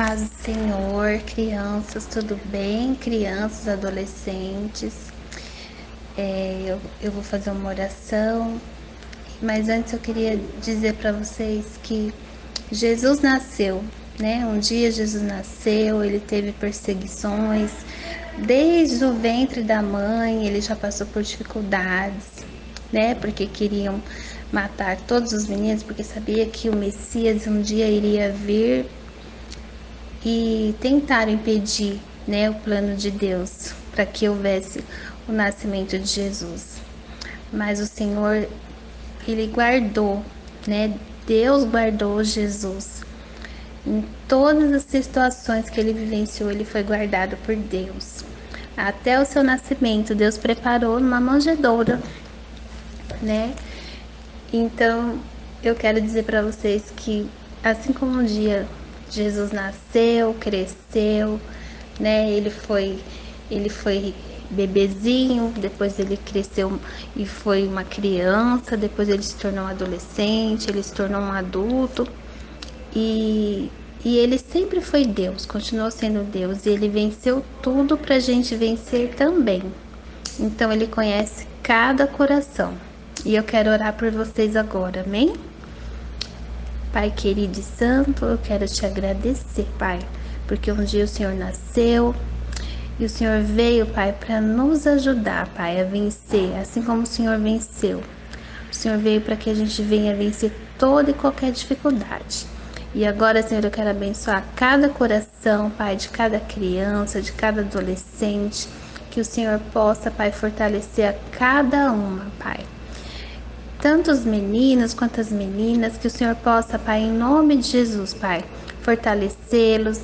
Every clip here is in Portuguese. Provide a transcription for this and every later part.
Paz do Senhor, crianças, tudo bem? Crianças, adolescentes. Eu vou fazer uma oração, mas antes eu queria dizer para vocês que Jesus nasceu, né? Um dia Jesus nasceu, ele teve perseguições, desde o ventre da mãe ele já passou por dificuldades, né? Porque queriam matar todos os meninos, porque sabia que o Messias um dia iria vir e tentaram impedir, né, o plano de Deus para que houvesse o nascimento de Jesus. Mas o Senhor, ele guardou, né? Deus guardou Jesus. Em todas as situações que ele vivenciou, ele foi guardado por Deus. Até o seu nascimento, Deus preparou uma manjedoura, né? Então, eu quero dizer para vocês que, assim como um dia Jesus nasceu, cresceu, né? Ele foi bebezinho, depois ele cresceu e foi uma criança, depois ele se tornou um adolescente, ele se tornou um adulto e ele sempre foi Deus, continuou sendo Deus e ele venceu tudo para a gente vencer também. Então ele conhece cada coração. E eu quero orar por vocês agora, amém? Pai querido e santo, eu quero te agradecer, Pai, porque um dia o Senhor nasceu e o Senhor veio, Pai, para nos ajudar, Pai, a vencer, assim como o Senhor venceu. O Senhor veio para que a gente venha vencer toda e qualquer dificuldade. E agora, Senhor, eu quero abençoar cada coração, Pai, de cada criança, de cada adolescente, que o Senhor possa, Pai, fortalecer a cada uma, Pai. Tanto os meninos quanto as meninas, que o Senhor possa, Pai, em nome de Jesus, Pai, fortalecê-los.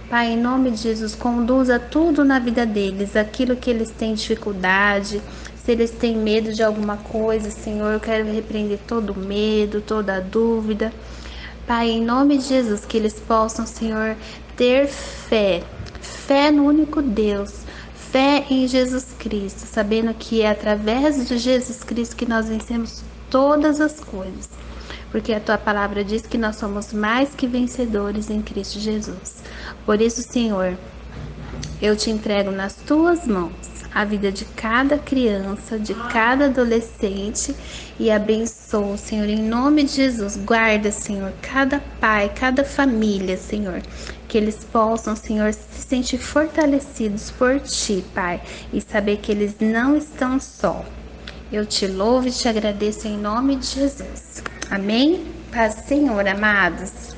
Pai, em nome de Jesus, conduza tudo na vida deles, aquilo que eles têm dificuldade, se eles têm medo de alguma coisa, Senhor, eu quero repreender todo medo, toda dúvida. Pai, em nome de Jesus, que eles possam, Senhor, ter fé, fé no único Deus, fé em Jesus Cristo, sabendo que é através de Jesus Cristo que nós vencemos todas as coisas, porque a tua palavra diz que nós somos mais que vencedores em Cristo Jesus. Por isso, Senhor, eu te entrego nas tuas mãos a vida de cada criança, de cada adolescente e abençoo, Senhor, em nome de Jesus. Guarda, Senhor, cada pai, cada família, Senhor, que eles possam, Senhor, se sentir fortalecidos por ti, Pai, e saber que eles não estão só. Eu te louvo e te agradeço em nome de Jesus. Amém? Paz, Senhor, amados.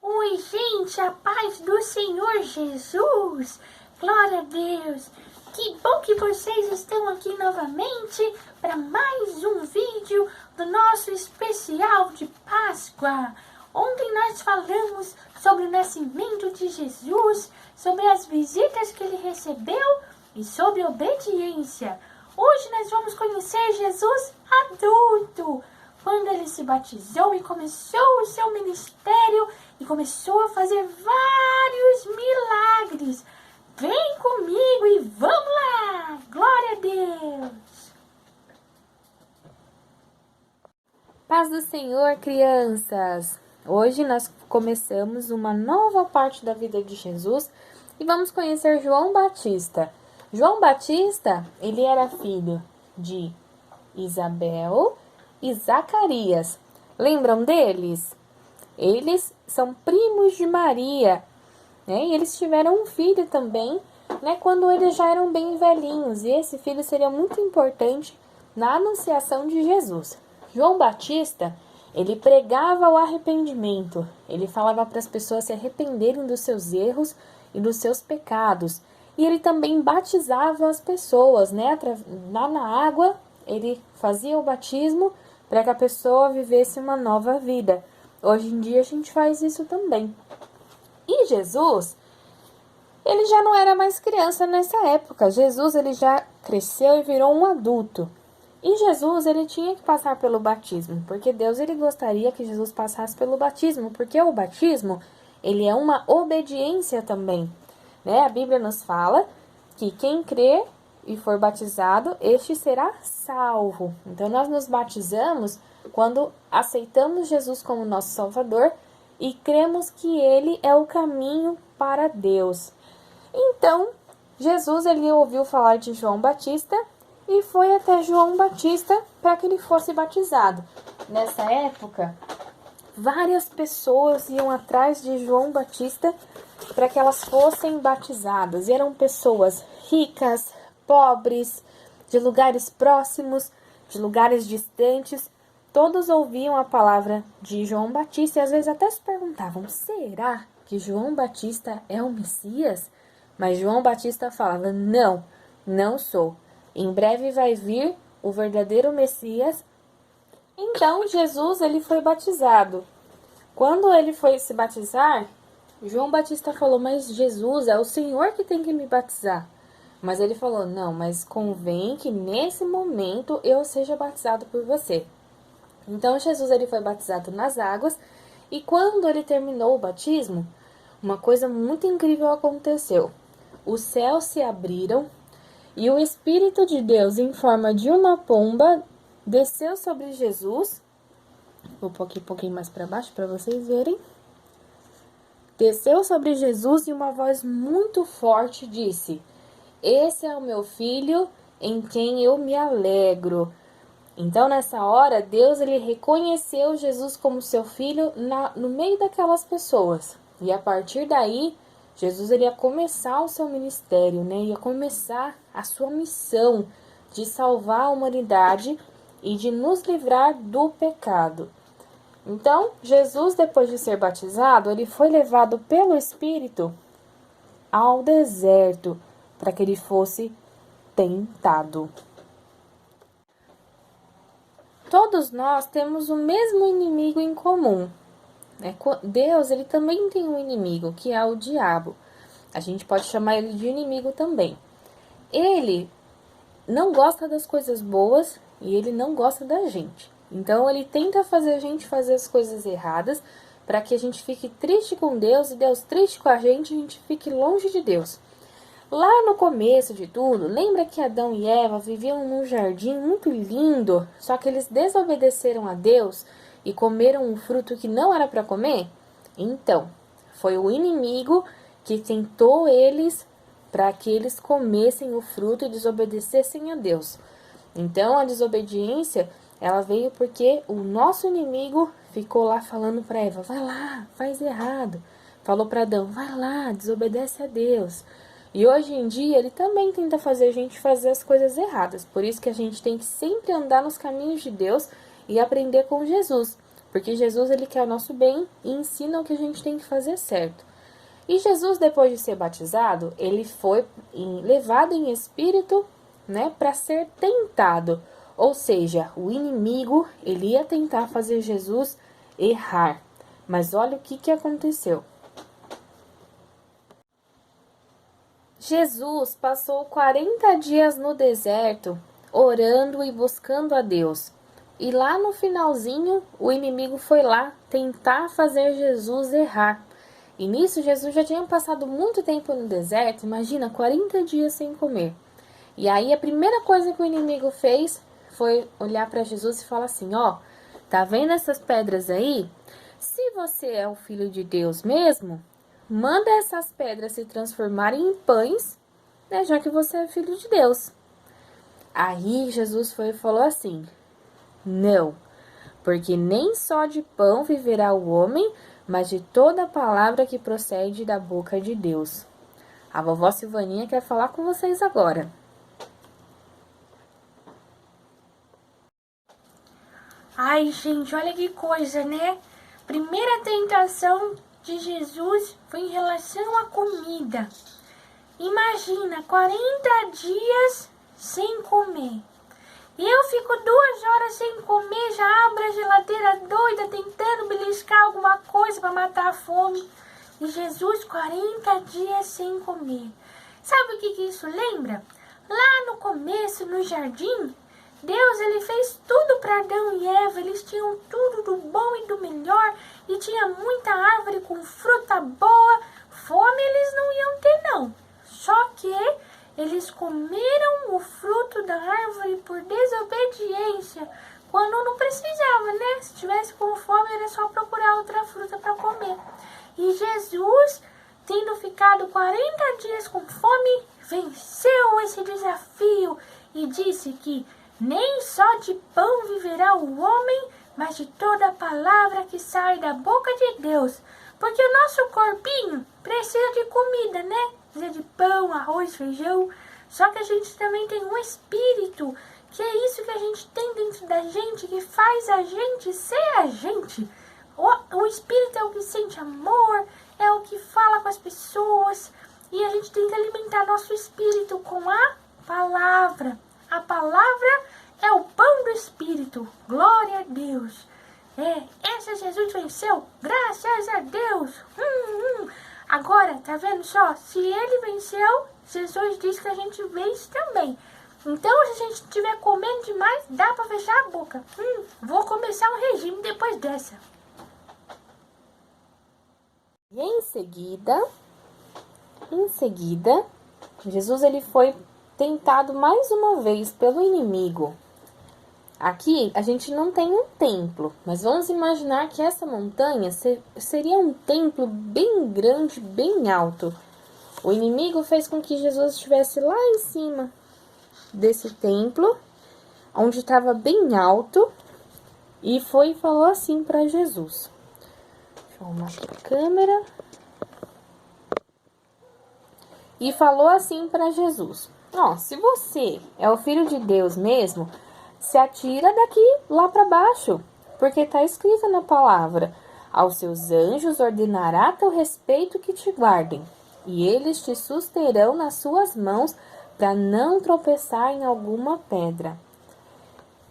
Oi, gente, a paz do Senhor Jesus. Glória a Deus. Que bom que vocês estão aqui novamente para mais um vídeo do nosso especial de Páscoa. Ontem nós falamos sobre o nascimento de Jesus, sobre as visitas que ele recebeu e sobre obediência. Hoje nós vamos conhecer Jesus adulto, quando ele se batizou e começou o seu ministério e começou a fazer vários milagres. Vem comigo e vamos lá! Glória a Deus! Paz do Senhor, crianças! Hoje nós começamos uma nova parte da vida de Jesus e vamos conhecer João Batista. João Batista, ele era filho de Isabel e Zacarias. Lembram deles? Eles são primos de Maria, né? E eles tiveram um filho também, né? Quando eles já eram bem velhinhos. E esse filho seria muito importante na anunciação de Jesus. João Batista, ele pregava o arrependimento. Ele falava para as pessoas se arrependerem dos seus erros e dos seus pecados. E ele também batizava as pessoas, né? Lá na água, ele fazia o batismo para que a pessoa vivesse uma nova vida. Hoje em dia a gente faz isso também. E Jesus, ele já não era mais criança nessa época. Jesus, ele já cresceu e virou um adulto. E Jesus, ele tinha que passar pelo batismo, porque Deus, ele gostaria que Jesus passasse pelo batismo, porque o batismo, ele é uma obediência também, né? A Bíblia nos fala que quem crê e for batizado, este será salvo. Então, nós nos batizamos quando aceitamos Jesus como nosso Salvador e cremos que ele é o caminho para Deus. Então, Jesus ele ouviu falar de João Batista e foi até João Batista para que ele fosse batizado. Nessa época, várias pessoas iam atrás de João Batista para que elas fossem batizadas. E eram pessoas ricas, pobres, de lugares próximos, de lugares distantes. Todos ouviam a palavra de João Batista e às vezes até se perguntavam: será que João Batista é o Messias? Mas João Batista falava: não, não sou. Em breve vai vir o verdadeiro Messias. Então Jesus ele foi batizado. Quando ele foi se batizar, João Batista falou: mas Jesus, é o Senhor que tem que me batizar. Mas ele falou: não, mas convém que nesse momento eu seja batizado por você. Então Jesus ele foi batizado nas águas e quando ele terminou o batismo, uma coisa muito incrível aconteceu. Os céus se abriram e o Espírito de Deus em forma de uma pomba desceu sobre Jesus. Vou pôr aqui um pouquinho mais para baixo para vocês verem. Desceu sobre Jesus e uma voz muito forte disse: esse é o meu filho em quem eu me alegro. Então, nessa hora, Deus ele reconheceu Jesus como seu filho no meio daquelas pessoas. E a partir daí, Jesus ele ia começar o seu ministério, né? Ia começar a sua missão de salvar a humanidade e de nos livrar do pecado. Então, Jesus, depois de ser batizado, ele foi levado pelo Espírito ao deserto para que ele fosse tentado. Todos nós temos o mesmo inimigo em comum. Deus ele também tem um inimigo, que é o diabo. A gente pode chamar ele de inimigo também. Ele não gosta das coisas boas e ele não gosta da gente. Então ele tenta fazer a gente fazer as coisas erradas para que a gente fique triste com Deus e Deus triste com a gente fique longe de Deus. Lá no começo de tudo, lembra que Adão e Eva viviam num jardim muito lindo, só que eles desobedeceram a Deus e comeram um fruto que não era para comer? Então, foi o inimigo que tentou eles para que eles comessem o fruto e desobedecessem a Deus. Então, a desobediência, ela veio porque o nosso inimigo ficou lá falando para Eva: vai lá, faz errado. Falou para Adão: vai lá, desobedece a Deus. E hoje em dia ele também tenta fazer a gente fazer as coisas erradas. Por isso que a gente tem que sempre andar nos caminhos de Deus e aprender com Jesus. Porque Jesus ele quer o nosso bem e ensina o que a gente tem que fazer certo. E Jesus, depois de ser batizado, ele foi levado em espírito, né, para ser tentado. Ou seja, o inimigo ele ia tentar fazer Jesus errar. Mas olha o que aconteceu. Jesus passou 40 dias no deserto, orando e buscando a Deus. E lá no finalzinho, o inimigo foi lá tentar fazer Jesus errar. E nisso, Jesus já tinha passado muito tempo no deserto, imagina, 40 dias sem comer. E aí, a primeira coisa que o inimigo fez foi olhar para Jesus e falar assim: ó, tá vendo essas pedras aí? Se você é o Filho de Deus mesmo, manda essas pedras se transformarem em pães, né, já que você é filho de Deus. Aí Jesus foi e falou assim: não, porque nem só de pão viverá o homem, mas de toda palavra que procede da boca de Deus. A vovó Silvaninha quer falar com vocês agora. Ai, gente, olha que coisa, né? Primeira tentação de Jesus foi em relação à comida. Imagina, 40 dias sem comer. Eu fico 2 horas sem comer, já abro a geladeira doida, tentando beliscar alguma coisa para matar a fome. E Jesus, 40 dias sem comer. Sabe o que isso lembra? Lá no começo, no jardim, Deus ele fez tudo para Adão e Eva. Eles tinham tudo do bom e do melhor. E tinha muita árvore com fruta boa. Fome eles não iam ter, não. Só que eles comeram o fruto da árvore por desobediência. quando não precisava, né? Se tivesse com fome, era só procurar outra fruta para comer. E Jesus, tendo ficado 40 dias com fome, venceu esse desafio e disse que nem só de pão viverá o homem, mas de toda a palavra que sai da boca de Deus. Porque o nosso corpinho precisa de comida, né? Precisa de pão, arroz, feijão. Só que a gente também tem um espírito, que é isso que a gente tem dentro da gente, que faz a gente ser a gente. O espírito é o que sente amor, é o que fala com as pessoas. E a gente tem que alimentar nosso espírito com a palavra. A palavra é o pão do espírito. Glória a Deus. Esse Jesus venceu. Graças a Deus. Agora, tá vendo só? Se ele venceu, Jesus diz que a gente vence também. Então, se a gente estiver comendo demais, dá pra fechar a boca. Vou começar um regime depois dessa. E em seguida, Jesus ele foi tentado mais uma vez pelo inimigo. Aqui a gente não tem um templo, mas vamos imaginar que essa montanha seria um templo bem grande, bem alto. O inimigo fez com que Jesus estivesse lá em cima desse templo, onde estava bem alto, e falou assim para Jesus. Deixa eu arrumar aqui a câmera. E falou assim para Jesus: se você é o Filho de Deus mesmo, se atira daqui lá para baixo, porque está escrito na palavra: aos seus anjos ordenará a teu respeito que te guardem, e eles te susterão nas suas mãos para não tropeçar em alguma pedra.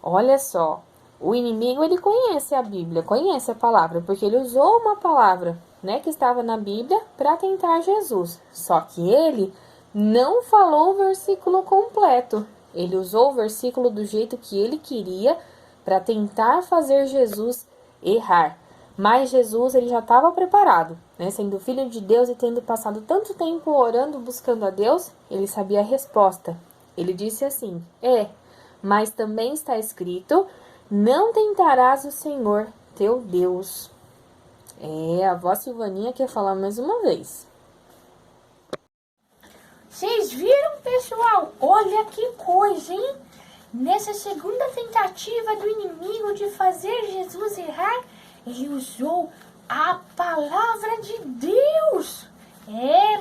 Olha só, o inimigo ele conhece a Bíblia, conhece a palavra, porque ele usou uma palavra, né, que estava na Bíblia para tentar Jesus. Só que ele não falou o versículo completo. Ele usou o versículo do jeito que ele queria para tentar fazer Jesus errar. Mas Jesus ele já estava preparado, né? Sendo filho de Deus e tendo passado tanto tempo orando, buscando a Deus, ele sabia a resposta. Ele disse assim: mas também está escrito: não tentarás o Senhor teu Deus. A avó Silvaninha quer falar mais uma vez. Vocês viram, pessoal? Olha que coisa, hein? Nessa segunda tentativa do inimigo de fazer Jesus errar, ele usou a palavra de Deus.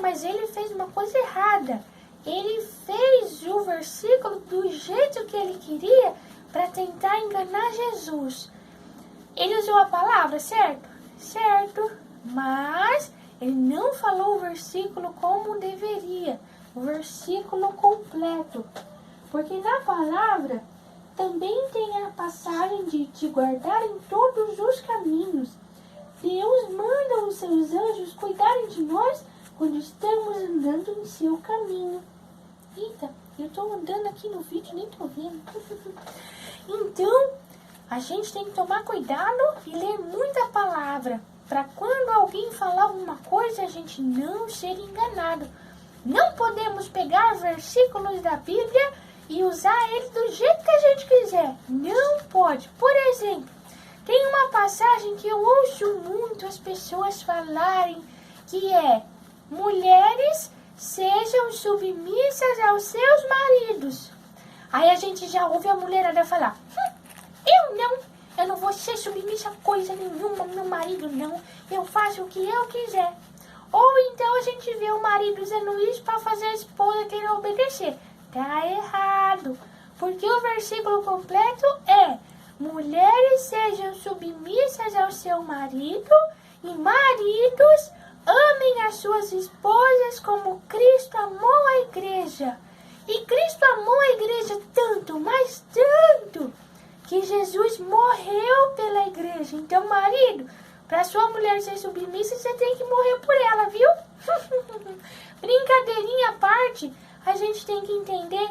Mas ele fez uma coisa errada. Ele fez o versículo do jeito que ele queria para tentar enganar Jesus. Ele usou a palavra, certo? Certo. Mas ele não falou o versículo como deveria. O versículo completo. Porque na palavra também tem a passagem de te guardar em todos os caminhos. Deus manda os seus anjos cuidarem de nós quando estamos andando em seu caminho. Eita, eu tô andando aqui no vídeo, nem tô vendo. Então, a gente tem que tomar cuidado e ler muita palavra, para quando alguém falar alguma coisa, a gente não ser enganado. Não podemos pegar versículos da Bíblia e usar eles do jeito que a gente quiser. Não pode. Por exemplo, tem uma passagem que eu ouço muito as pessoas falarem, que é: mulheres sejam submissas aos seus maridos. Aí a gente já ouve a mulherada falar: eu não vou ser submissa a coisa nenhuma, meu marido não, eu faço o que eu quiser. Ou então a gente vê o marido usando isso para fazer a esposa querer obedecer. Tá errado, porque o versículo completo é: mulheres sejam submissas ao seu marido, e maridos amem as suas esposas como Cristo amou a igreja. E Cristo amou a igreja tanto, mas tanto, que Jesus morreu pela igreja. Então, marido, para sua mulher ser submissa, você tem que morrer por ela, viu? Brincadeirinha à parte, a gente tem que entender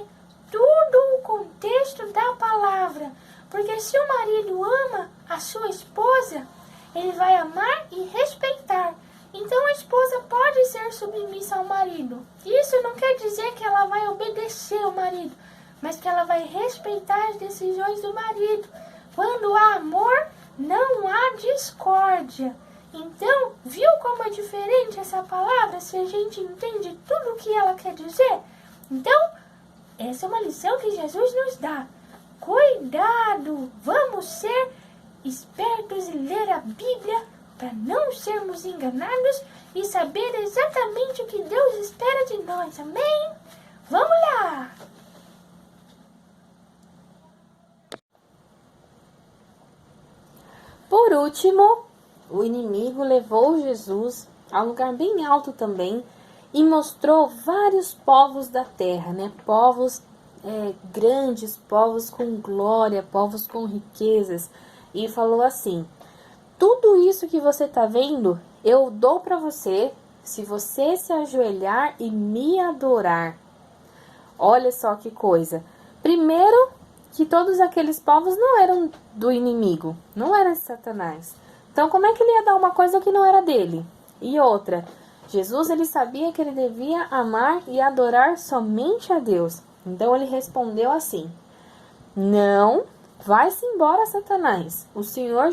tudo o contexto da palavra. Porque se o marido ama a sua esposa, ele vai amar e respeitar. Então a esposa pode ser submissa ao marido. Isso não quer dizer que ela vai obedecer ao marido, mas que ela vai respeitar as decisões do marido. Quando há amor, não há discórdia. Então, viu como é diferente essa palavra se a gente entende tudo o que ela quer dizer? Então, essa é uma lição que Jesus nos dá. Cuidado! Vamos ser espertos e ler a Bíblia para não sermos enganados e saber exatamente o que Deus espera de nós. Amém? Vamos lá! Por último, o inimigo levou Jesus a um lugar bem alto também e mostrou vários povos da terra, né? Povos grandes, povos com glória, povos com riquezas. E falou assim: tudo isso que você está vendo, eu dou para você se você se ajoelhar e me adorar. Olha só que coisa. Primeiro, que todos aqueles povos não eram do inimigo, não era Satanás. Então, como é que ele ia dar uma coisa que não era dele? E outra, Jesus ele sabia que ele devia amar e adorar somente a Deus. Então, ele respondeu assim: não, vai-se embora, Satanás. O Senhor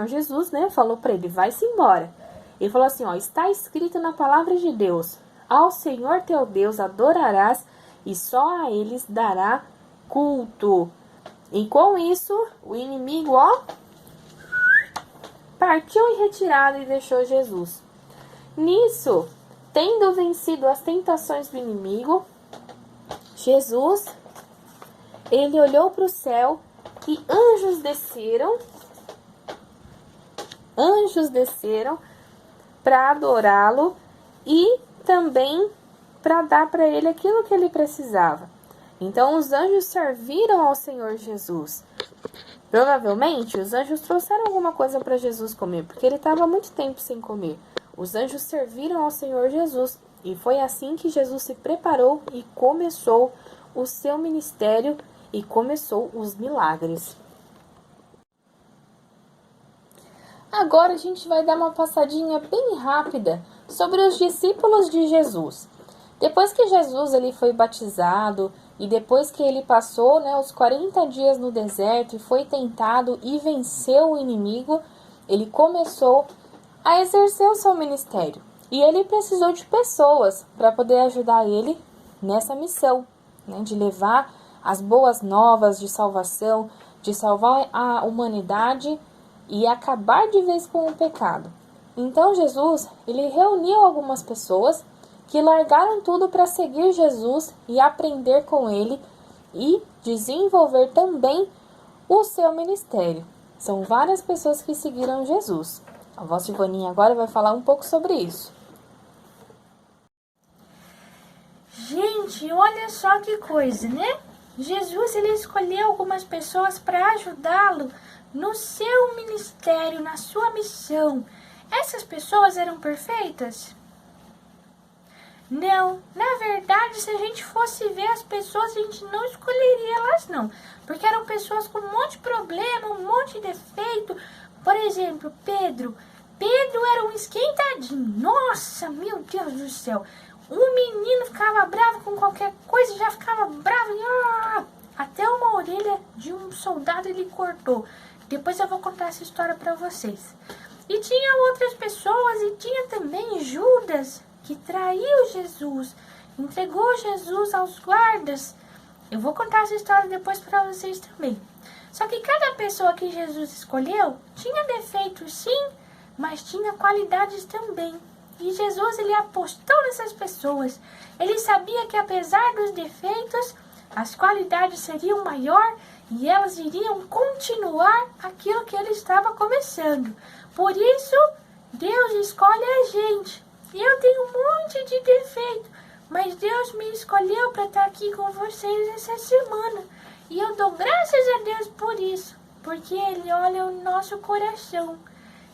Jesus, né, falou para ele: vai-se embora. Ele falou assim, ó, está escrito na palavra de Deus: ao Senhor teu Deus adorarás e só a eles dará culto. E com isso, o inimigo, ó, partiu em retirada e deixou Jesus. Nisso, tendo vencido as tentações do inimigo, Jesus, ele olhou para o céu e anjos desceram para adorá-lo e também para dar para ele aquilo que ele precisava. Então, os anjos serviram ao Senhor Jesus. Provavelmente, os anjos trouxeram alguma coisa para Jesus comer, porque ele estava muito tempo sem comer. Os anjos serviram ao Senhor Jesus, e foi assim que Jesus se preparou e começou o seu ministério e começou os milagres. Agora a gente vai dar uma passadinha bem rápida sobre os discípulos de Jesus. Depois que Jesus ele foi batizado e depois que ele passou, né, os 40 dias no deserto e foi tentado e venceu o inimigo, ele começou a exercer o seu ministério. E ele precisou de pessoas para poder ajudar ele nessa missão, né, de levar as boas novas de salvação, de salvar a humanidade e acabar de vez com o pecado. Então Jesus, ele reuniu algumas pessoas que largaram tudo para seguir Jesus e aprender com ele e desenvolver também o seu ministério. São várias pessoas que seguiram Jesus. A vossa Ivaninha agora vai falar um pouco sobre isso. Gente, olha só que coisa, né? Jesus ele escolheu algumas pessoas para ajudá-lo no seu ministério, na sua missão. Essas pessoas eram perfeitas? Não, na verdade, se a gente fosse ver as pessoas, a gente não escolheria elas não, porque eram pessoas com um monte de problema, um monte de defeito. Por exemplo, Pedro era um esquentadinho. Nossa, meu Deus do céu, um menino ficava bravo com qualquer coisa, já ficava bravo, até uma orelha de um soldado ele cortou. Depois eu vou contar essa história para vocês. E tinha outras pessoas, e tinha também Judas, que traiu Jesus, entregou Jesus aos guardas. Eu vou contar essa história depois para vocês também. Só que cada pessoa que Jesus escolheu tinha defeitos sim, mas tinha qualidades também. E Jesus ele apostou nessas pessoas. Ele sabia que apesar dos defeitos, as qualidades seriam maior e elas iriam continuar aquilo que ele estava começando. Por isso, Deus escolhe a gente. Eu tenho um monte de defeito, mas Deus me escolheu para estar aqui com vocês essa semana. E eu dou graças a Deus por isso, porque Ele olha o nosso coração.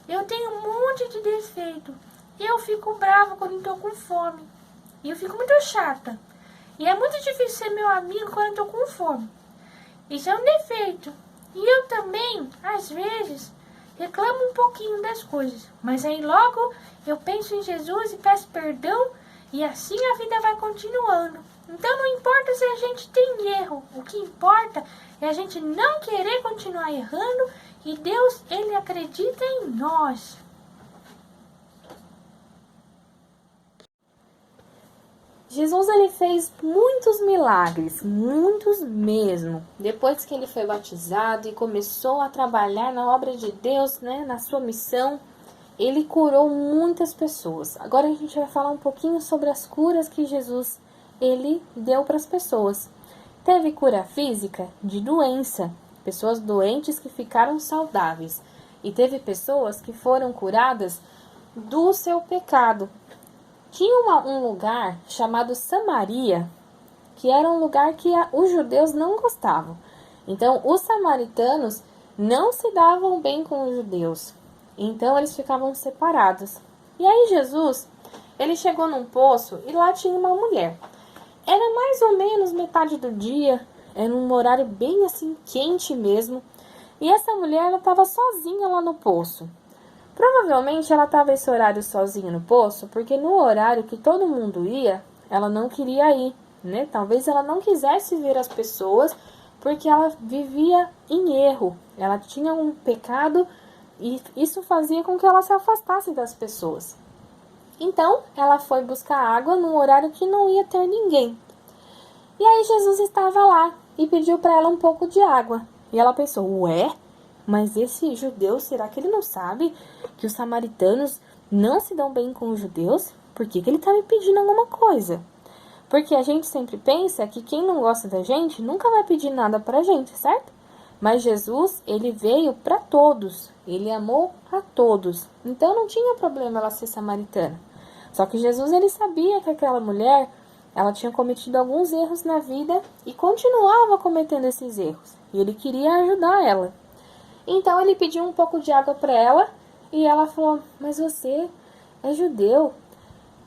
Eu tenho um monte de defeito. Eu fico brava quando estou com fome. E eu fico muito chata. E é muito difícil ser meu amigo quando estou com fome. Isso é um defeito. E eu também, às vezes, reclamo um pouquinho das coisas. Mas aí logo eu penso em Jesus e peço perdão e assim a vida vai continuando. Então não importa se a gente tem erro, o que importa é a gente não querer continuar errando e Deus, Ele acredita em nós. Jesus, ele fez muitos milagres, muitos mesmo. Depois que ele foi batizado e começou a trabalhar na obra de Deus, né, na sua missão, ele curou muitas pessoas. Agora a gente vai falar um pouquinho sobre as curas que Jesus ele deu para as pessoas. Teve cura física de doença, pessoas doentes que ficaram saudáveis. E teve pessoas que foram curadas do seu pecado. Tinha um lugar chamado Samaria, que era um lugar que os judeus não gostavam. Então, os samaritanos não se davam bem com os judeus. Então, eles ficavam separados. E aí, Jesus, ele chegou num poço e lá tinha uma mulher. Era mais ou menos metade do dia, era um horário bem assim, quente mesmo. E essa mulher, ela estava sozinha lá no poço. Provavelmente ela estava esse horário sozinha no poço, porque no horário que todo mundo ia, ela não queria ir, né? Talvez ela não quisesse ver as pessoas, porque ela vivia em erro. Ela tinha um pecado e isso fazia com que ela se afastasse das pessoas. Então, ela foi buscar água num horário que não ia ter ninguém. E aí Jesus estava lá e pediu para ela um pouco de água. E ela pensou, ué? Mas esse judeu, será que ele não sabe que os samaritanos não se dão bem com os judeus? Por que ele está me pedindo alguma coisa? Porque a gente sempre pensa que quem não gosta da gente nunca vai pedir nada pra gente, certo? Mas Jesus, ele veio para todos. Ele amou a todos. Então não tinha problema ela ser samaritana. Só que Jesus, ele sabia que aquela mulher, ela tinha cometido alguns erros na vida e continuava cometendo esses erros. E ele queria ajudar ela. Então ele pediu um pouco de água para ela e ela falou, mas você é judeu.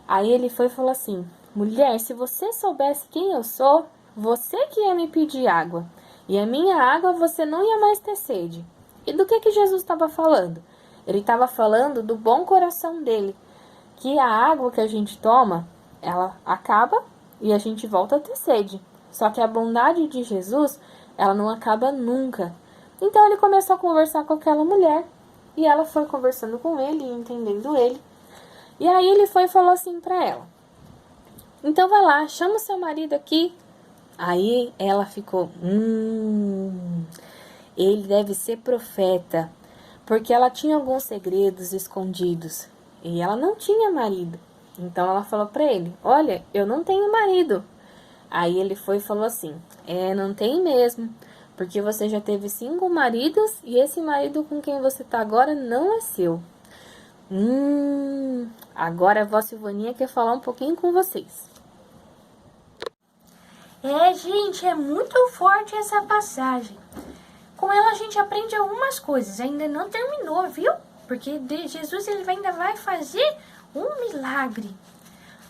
Aí ele foi e falou assim, mulher, se você soubesse quem eu sou, você que ia me pedir água. E a minha água você não ia mais ter sede. E do que Jesus estava falando? Ele estava falando do bom coração dele. Que a água que a gente toma, ela acaba e a gente volta a ter sede. Só que a bondade de Jesus, ela não acaba nunca. Então ele começou a conversar com aquela mulher. E ela foi conversando com ele, entendendo ele. E aí ele foi e falou assim pra ela. Então vai lá, chama o seu marido aqui. Aí ela ficou, ele deve ser profeta. Porque ela tinha alguns segredos escondidos. E ela não tinha marido. Então ela falou pra ele, olha, eu não tenho marido. Aí ele foi e falou assim, não tem mesmo. Porque você já teve 5 maridos e esse marido com quem você tá agora não é seu. Agora a vó Silvaninha quer falar um pouquinho com vocês. Gente, é muito forte essa passagem. Com ela a gente aprende algumas coisas. Ainda não terminou, viu? Porque Jesus ele ainda vai fazer um milagre.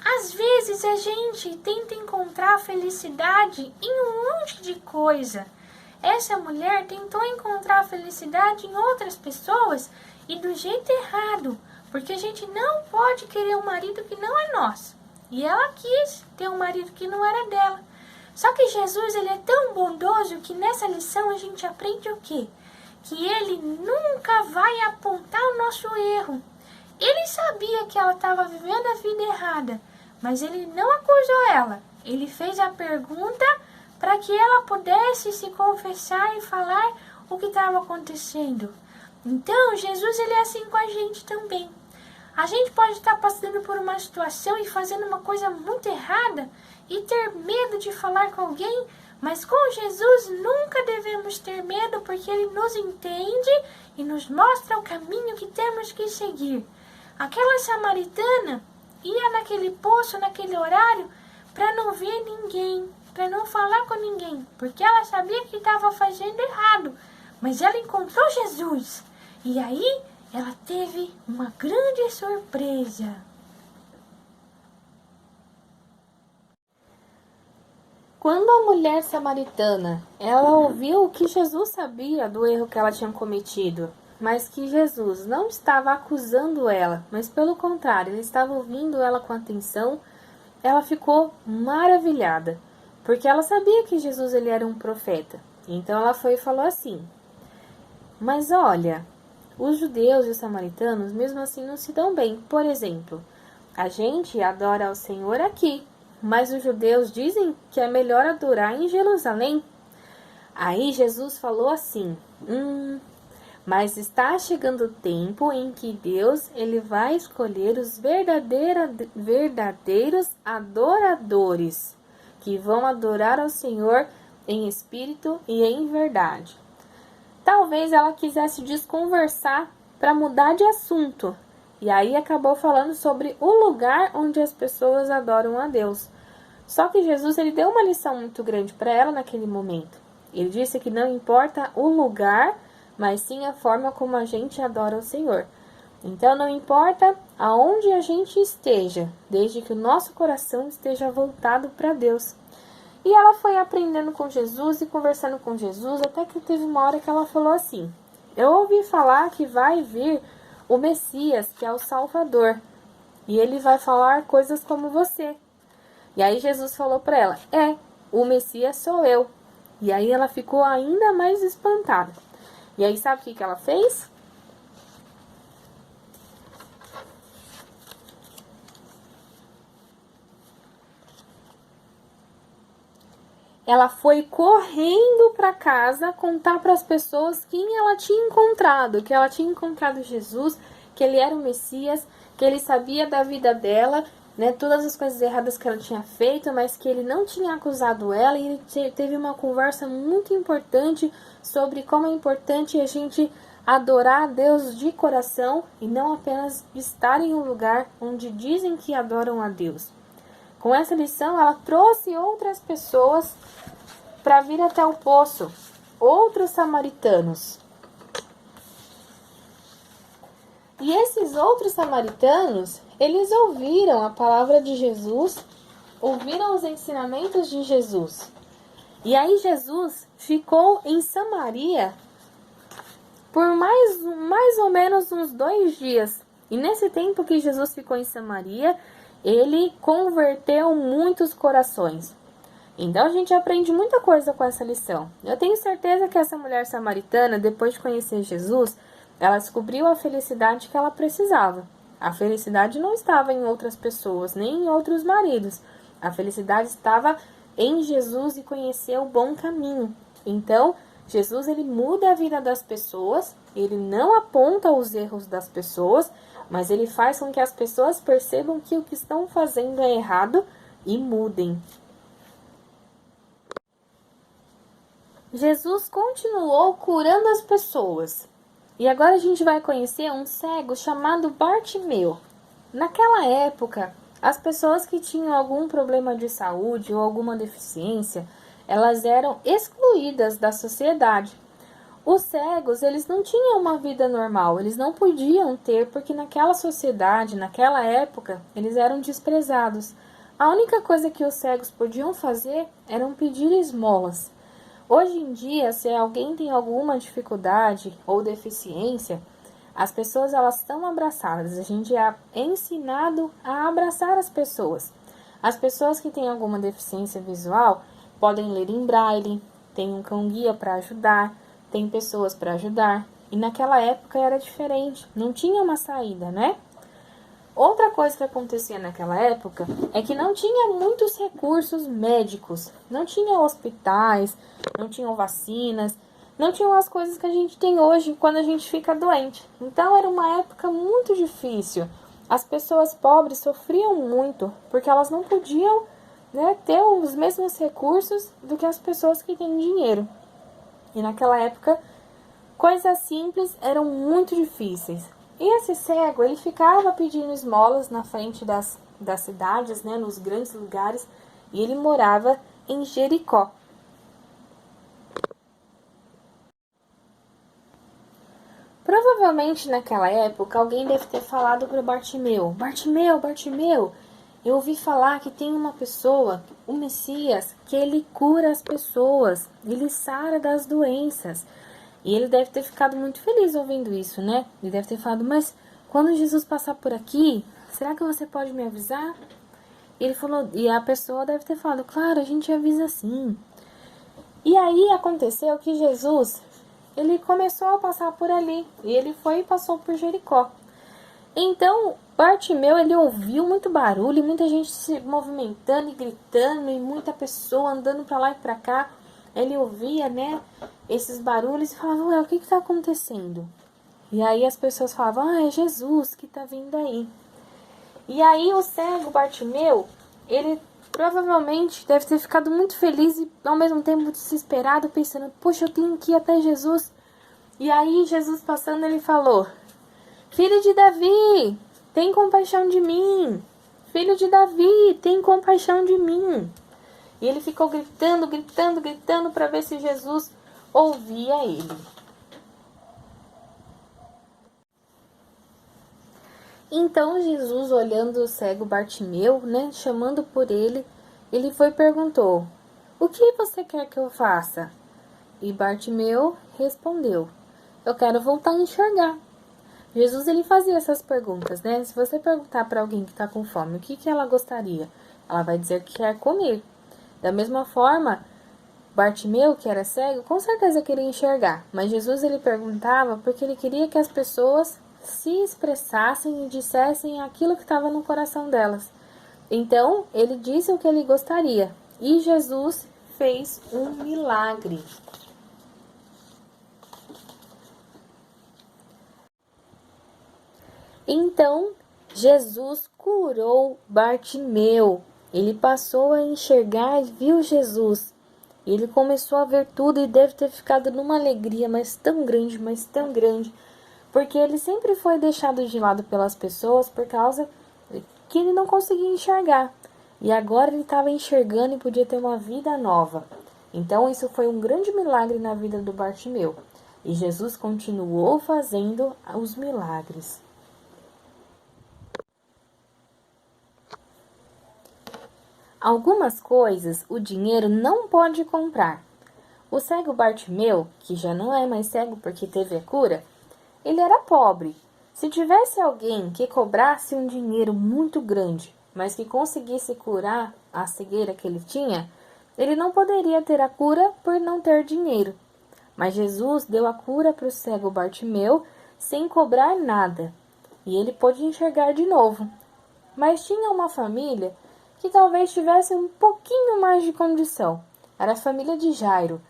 Às vezes a gente tenta encontrar felicidade em um monte de coisa. Essa mulher tentou encontrar felicidade em outras pessoas e do jeito errado, porque a gente não pode querer um marido que não é nosso. E ela quis ter um marido que não era dela. Só que Jesus ele é tão bondoso que nessa lição a gente aprende o quê? Que ele nunca vai apontar o nosso erro. Ele sabia que ela estava vivendo a vida errada, mas ele não acusou ela. Ele fez a pergunta para que ela pudesse se confessar e falar o que estava acontecendo. Então, Jesus ele é assim com a gente também. A gente pode estar passando por uma situação e fazendo uma coisa muito errada e ter medo de falar com alguém, mas com Jesus nunca devemos ter medo porque ele nos entende e nos mostra o caminho que temos que seguir. Aquela samaritana ia naquele poço, naquele horário, para não ver ninguém, para não falar com ninguém, porque ela sabia que estava fazendo errado, mas ela encontrou Jesus, e aí ela teve uma grande surpresa. Quando a mulher samaritana, ela ouviu que Jesus sabia do erro que ela tinha cometido, mas que Jesus não estava acusando ela, mas pelo contrário, ele estava ouvindo ela com atenção ela ficou maravilhada, porque ela sabia que Jesus ele era um profeta. Então ela foi e falou assim: mas olha, os judeus e os samaritanos mesmo assim não se dão bem. Por exemplo, a gente adora ao Senhor aqui, mas os judeus dizem que é melhor adorar em Jerusalém. Aí Jesus falou assim: mas está chegando o tempo em que Deus ele vai escolher os verdadeiros adoradores, que vão adorar ao Senhor em espírito e em verdade. Talvez ela quisesse desconversar para mudar de assunto, e aí acabou falando sobre o lugar onde as pessoas adoram a Deus. Só que Jesus ele deu uma lição muito grande para ela naquele momento. Ele disse que não importa o lugar, mas sim a forma como a gente adora o Senhor. Então não importa aonde a gente esteja, desde que o nosso coração esteja voltado para Deus. E ela foi aprendendo com Jesus e conversando com Jesus, até que teve uma hora que ela falou assim: eu ouvi falar que vai vir o Messias, que é o Salvador, e ele vai falar coisas como você. E aí Jesus falou para ela: o Messias sou eu. E aí ela ficou ainda mais espantada. E aí sabe o que ela fez? Ela foi correndo para casa contar para as pessoas quem ela tinha encontrado, que ela tinha encontrado Jesus, que ele era o Messias, que ele sabia da vida dela, né, todas as coisas erradas que ela tinha feito, mas que ele não tinha acusado ela, e ele teve uma conversa muito importante sobre como é importante a gente adorar a Deus de coração e não apenas estar em um lugar onde dizem que adoram a Deus. Com essa lição, ela trouxe outras pessoas para vir até o poço, outros samaritanos. E esses outros samaritanos, eles ouviram a palavra de Jesus, ouviram os ensinamentos de Jesus. E aí Jesus ficou em Samaria por mais ou menos uns 2 dias. E nesse tempo que Jesus ficou em Samaria, ele converteu muitos corações. Então a gente aprende muita coisa com essa lição. Eu tenho certeza que essa mulher samaritana, depois de conhecer Jesus, ela descobriu a felicidade que ela precisava. A felicidade não estava em outras pessoas, nem em outros maridos. A felicidade estava em Jesus e conhecer o bom caminho. Então, Jesus ele muda a vida das pessoas, ele não aponta os erros das pessoas, mas ele faz com que as pessoas percebam que o que estão fazendo é errado e mudem. Jesus continuou curando as pessoas. E agora a gente vai conhecer um cego chamado Bartimeu. Naquela época, as pessoas que tinham algum problema de saúde ou alguma deficiência, elas eram excluídas da sociedade. Os cegos, eles não tinham uma vida normal, eles não podiam ter, porque naquela sociedade, naquela época, eles eram desprezados. A única coisa que os cegos podiam fazer era pedir esmolas. Hoje em dia, se alguém tem alguma dificuldade ou deficiência, as pessoas elas estão abraçadas. A gente é ensinado a abraçar as pessoas. As pessoas que têm alguma deficiência visual podem ler em braille, tem um cão-guia para ajudar, tem pessoas para ajudar. E naquela época era diferente, não tinha uma saída, né? Outra coisa que acontecia naquela época é que não tinha muitos recursos médicos, não tinha hospitais, não tinham vacinas, não tinham as coisas que a gente tem hoje quando a gente fica doente. Então era uma época muito difícil. As pessoas pobres sofriam muito porque elas não podiam, né, ter os mesmos recursos do que as pessoas que têm dinheiro. E naquela época, coisas simples eram muito difíceis. E esse cego, ele ficava pedindo esmolas na frente das cidades, né, nos grandes lugares, e ele morava em Jericó. Provavelmente naquela época, alguém deve ter falado para Bartimeu: Bartimeu, Bartimeu, eu ouvi falar que tem uma pessoa, o Messias, que ele cura as pessoas, ele sara das doenças. E ele deve ter ficado muito feliz ouvindo isso, né? Ele deve ter falado: mas quando Jesus passar por aqui, será que você pode me avisar? Ele falou, e a pessoa deve ter falado, claro, a gente avisa sim. E aí aconteceu que Jesus, ele começou a passar por ali. E ele foi e passou por Jericó. Então, Bartimeu, ele ouviu muito barulho, muita gente se movimentando e gritando, e muita pessoa andando para lá e para cá. Ele ouvia, né, esses barulhos e falava, ué, o que está acontecendo? E aí as pessoas falavam, é Jesus que está vindo aí. E aí o cego Bartimeu, ele provavelmente deve ter ficado muito feliz e ao mesmo tempo desesperado, pensando, poxa, eu tenho que ir até Jesus. E aí Jesus passando, ele falou, filho de Davi, tem compaixão de mim. Filho de Davi, tem compaixão de mim. E ele ficou gritando, gritando, gritando para ver se Jesus ouvia ele. Então Jesus, olhando o cego Bartimeu, né, chamando por ele, ele foi e perguntou, o que você quer que eu faça? E Bartimeu respondeu, eu quero voltar a enxergar. Jesus, ele fazia essas perguntas, né? Se você perguntar para alguém que está com fome, o que ela gostaria? Ela vai dizer que quer comer. Da mesma forma, Bartimeu, que era cego, com certeza queria enxergar. Mas Jesus, ele perguntava porque ele queria que as pessoas se expressassem e dissessem aquilo que estava no coração delas. Então, ele disse o que ele gostaria. E Jesus fez um milagre. Então, Jesus curou Bartimeu. Ele passou a enxergar e viu Jesus. Ele começou a ver tudo e deve ter ficado numa alegria, mas tão grande, porque ele sempre foi deixado de lado pelas pessoas por causa que ele não conseguia enxergar. E agora ele estava enxergando e podia ter uma vida nova. Então isso foi um grande milagre na vida do Bartimeu. E Jesus continuou fazendo os milagres. Algumas coisas o dinheiro não pode comprar. O cego Bartimeu, que já não é mais cego porque teve a cura, ele era pobre. Se tivesse alguém que cobrasse um dinheiro muito grande, mas que conseguisse curar a cegueira que ele tinha, ele não poderia ter a cura por não ter dinheiro. Mas Jesus deu a cura para o cego Bartimeu sem cobrar nada, e ele pôde enxergar de novo. Mas tinha uma família que talvez tivesse um pouquinho mais de condição. Era a família de Jairo.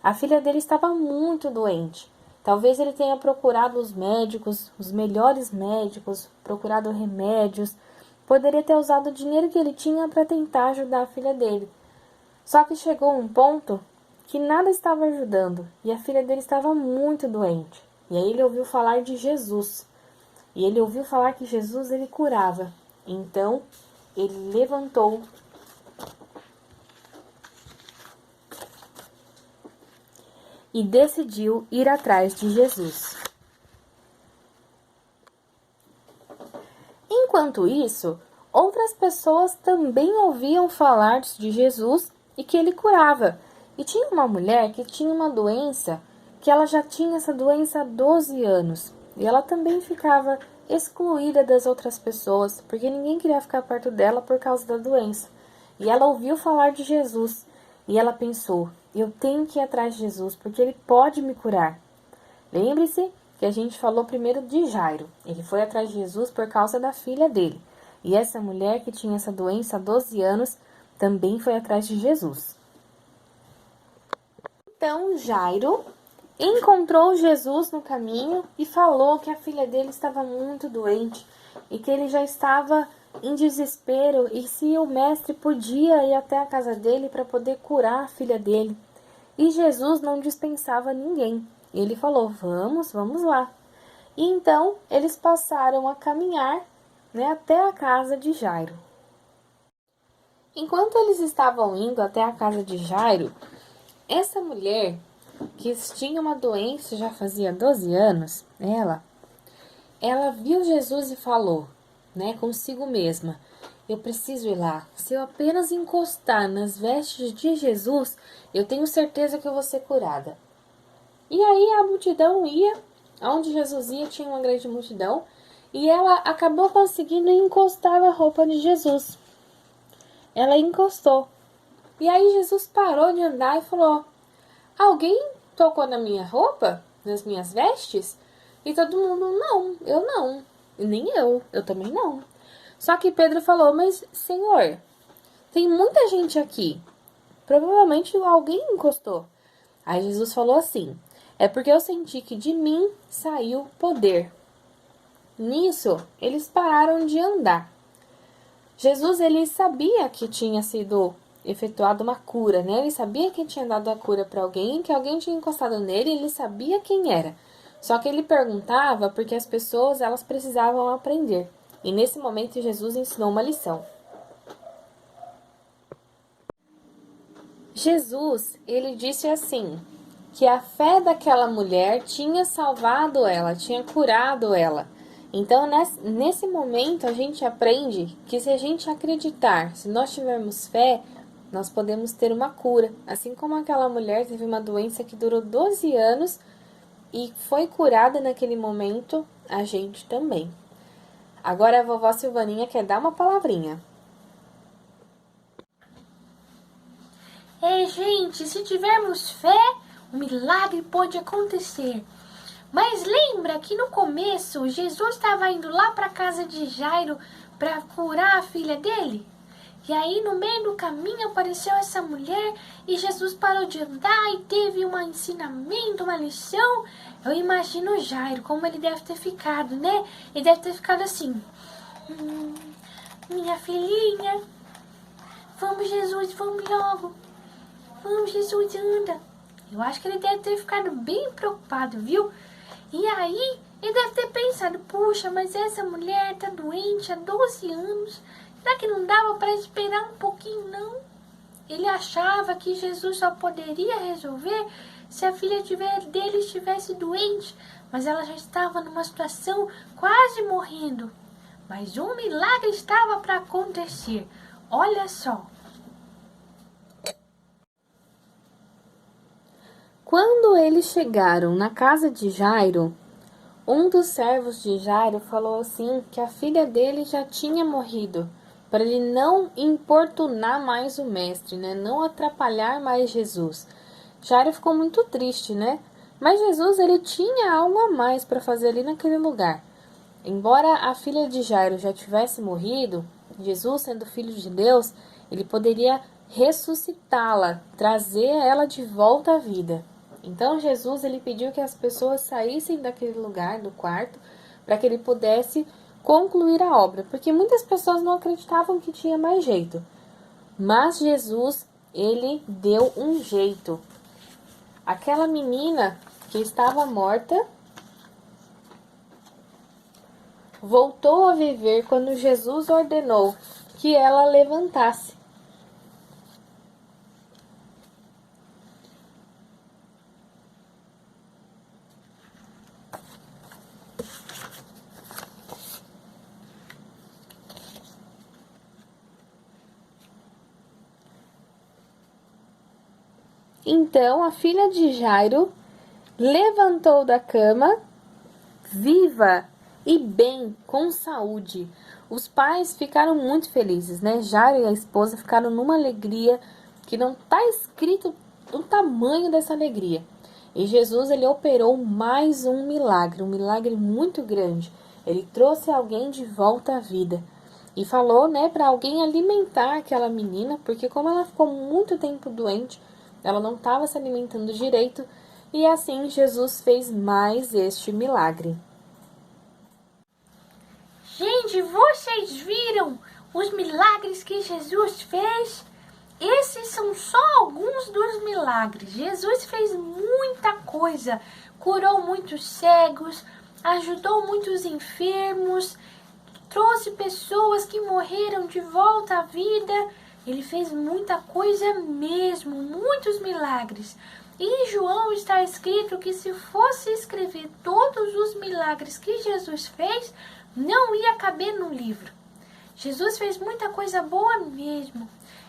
A filha dele estava muito doente. Talvez ele tenha procurado os médicos, os melhores médicos, procurado remédios. Poderia ter usado o dinheiro que ele tinha para tentar ajudar a filha dele. Só que chegou um ponto que nada estava ajudando e a filha dele estava muito doente. E aí ele ouviu falar de Jesus. E ele ouviu falar que Jesus ele curava. Então ele levantou e decidiu ir atrás de Jesus. Enquanto isso, outras pessoas também ouviam falar de Jesus e que ele curava. E tinha uma mulher que tinha uma doença, que ela já tinha essa doença há 12 anos. E ela também ficava excluída das outras pessoas, porque ninguém queria ficar perto dela por causa da doença. E ela ouviu falar de Jesus, e ela pensou, eu tenho que ir atrás de Jesus, porque ele pode me curar. Lembre-se que a gente falou primeiro de Jairo. Ele foi atrás de Jesus por causa da filha dele. E essa mulher que tinha essa doença há 12 anos também foi atrás de Jesus. Então Jairo encontrou Jesus no caminho e falou que a filha dele estava muito doente e que ele já estava em desespero e se o mestre podia ir até a casa dele para poder curar a filha dele. E Jesus não dispensava ninguém. Ele falou, vamos lá. E então eles passaram a caminhar, né, até a casa de Jairo. Enquanto eles estavam indo até a casa de Jairo, essa mulher que tinha uma doença já fazia 12 anos, ela viu Jesus e falou, né, consigo mesma, eu preciso ir lá. Se eu apenas encostar nas vestes de Jesus, eu tenho certeza que eu vou ser curada. E aí a multidão ia, onde Jesus ia tinha uma grande multidão, e ela acabou conseguindo encostar a roupa de Jesus. ela encostou. E aí Jesus parou de andar e falou: alguém tocou na minha roupa? Nas minhas vestes? E todo mundo: não, eu não. E nem eu também não. Só que Pedro falou: mas Senhor, tem muita gente aqui. Provavelmente alguém encostou. Aí Jesus falou assim: é porque eu senti que de mim saiu poder. Nisso, eles pararam de andar. Jesus, ele sabia que tinha sido efetuada uma cura, né? Ele sabia que tinha dado a cura para alguém, que alguém tinha encostado nele, ele sabia quem era. Só que ele perguntava porque as pessoas, elas precisavam aprender. E nesse momento, Jesus ensinou uma lição. Jesus, ele disse assim, que a fé daquela mulher tinha salvado ela, tinha curado ela. Então, nesse momento, a gente aprende que se a gente acreditar, se nós tivermos fé, nós podemos ter uma cura. Assim como aquela mulher teve uma doença que durou 12 anos e foi curada naquele momento, a gente também. Agora a vovó Silvaninha quer dar uma palavrinha. Gente, se tivermos fé, o milagre pode acontecer. Mas lembra que no começo, Jesus estava indo lá para a casa de Jairo para curar a filha dele? E aí, no meio do caminho, apareceu essa mulher e Jesus parou de andar e teve um ensinamento, uma lição. Eu imagino Jairo, como ele deve ter ficado, né? Ele deve ter ficado assim: minha filhinha, vamos Jesus, vamos logo. Vamos Jesus, anda. Eu acho que ele deve ter ficado bem preocupado, viu? E aí, ele deve ter pensado: puxa, mas essa mulher tá doente há 12 anos. Será que não dava para esperar um pouquinho, não? Ele achava que Jesus só poderia resolver se a filha dele estivesse doente. Mas ela já estava numa situação quase morrendo. Mas um milagre estava para acontecer. Olha só. Quando eles chegaram na casa de Jairo, um dos servos de Jairo falou assim que a filha dele já tinha morrido, para ele não importunar mais o mestre, né? Não atrapalhar mais Jesus. Jairo ficou muito triste, né? Mas Jesus, ele tinha algo a mais para fazer ali naquele lugar. Embora a filha de Jairo já tivesse morrido, Jesus, sendo filho de Deus, ele poderia ressuscitá-la, trazer ela de volta à vida. Então Jesus, ele pediu que as pessoas saíssem daquele lugar, do quarto, para que ele pudesse concluir a obra, porque muitas pessoas não acreditavam que tinha mais jeito. Mas Jesus, ele deu um jeito. Aquela menina que estava morta voltou a viver quando Jesus ordenou que ela levantasse. Então a filha de Jairo levantou da cama, viva e bem, com saúde. Os pais ficaram muito felizes, né? Jairo e a esposa ficaram numa alegria que não está escrito o tamanho dessa alegria. E Jesus, ele operou mais um milagre muito grande. Ele trouxe alguém de volta à vida. E falou, né, para alguém alimentar aquela menina, porque como ela ficou muito tempo doente, ela não estava se alimentando direito, e assim Jesus fez mais este milagre. Gente, vocês viram os milagres que Jesus fez? Esses são só alguns dos milagres. Jesus fez muita coisa. Curou muitos cegos, ajudou muitos enfermos, trouxe pessoas que morreram de volta à vida. Ele fez muita coisa mesmo, muitos milagres. E em João está escrito que se fosse escrever todos os milagres que Jesus fez, não ia caber no livro. Jesus fez muita coisa boa mesmo.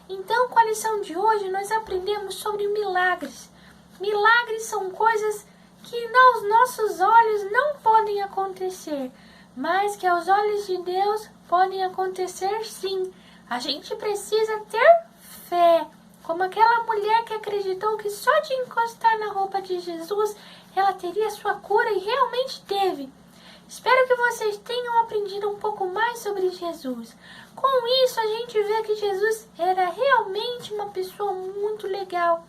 Então, com a lição de hoje, nós aprendemos sobre milagres. Milagres são coisas que aos nossos olhos não podem acontecer, mas que aos olhos de Deus podem acontecer sim. A gente precisa ter fé, como aquela mulher que acreditou que só de encostar na roupa de Jesus ela teria sua cura e realmente teve. Espero que vocês tenham aprendido um pouco mais sobre Jesus. Com isso, a gente vê que Jesus era realmente uma pessoa muito legal.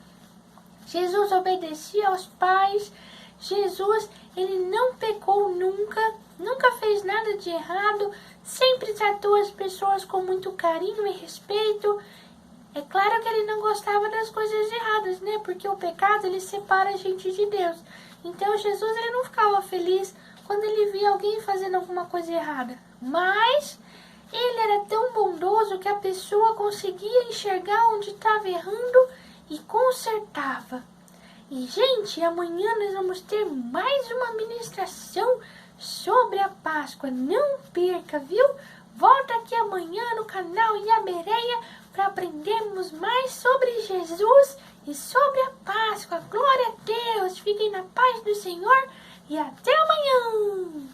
Jesus obedecia aos pais. Jesus, ele não pecou nunca fez nada de errado, sempre tratou as pessoas com muito carinho e respeito. É claro que ele não gostava das coisas erradas, né? Porque o pecado, ele separa a gente de Deus. Então, Jesus, ele não ficava feliz quando ele via alguém fazendo alguma coisa errada. Mas ele era tão bondoso que a pessoa conseguia enxergar onde estava errando e consertava. E, gente, amanhã nós vamos ter mais uma ministração sobre a Páscoa. Não perca, viu? Volta aqui amanhã no canal Iabereia para aprendermos mais sobre Jesus e sobre a Páscoa. Glória a Deus! Fiquem na paz do Senhor e até amanhã!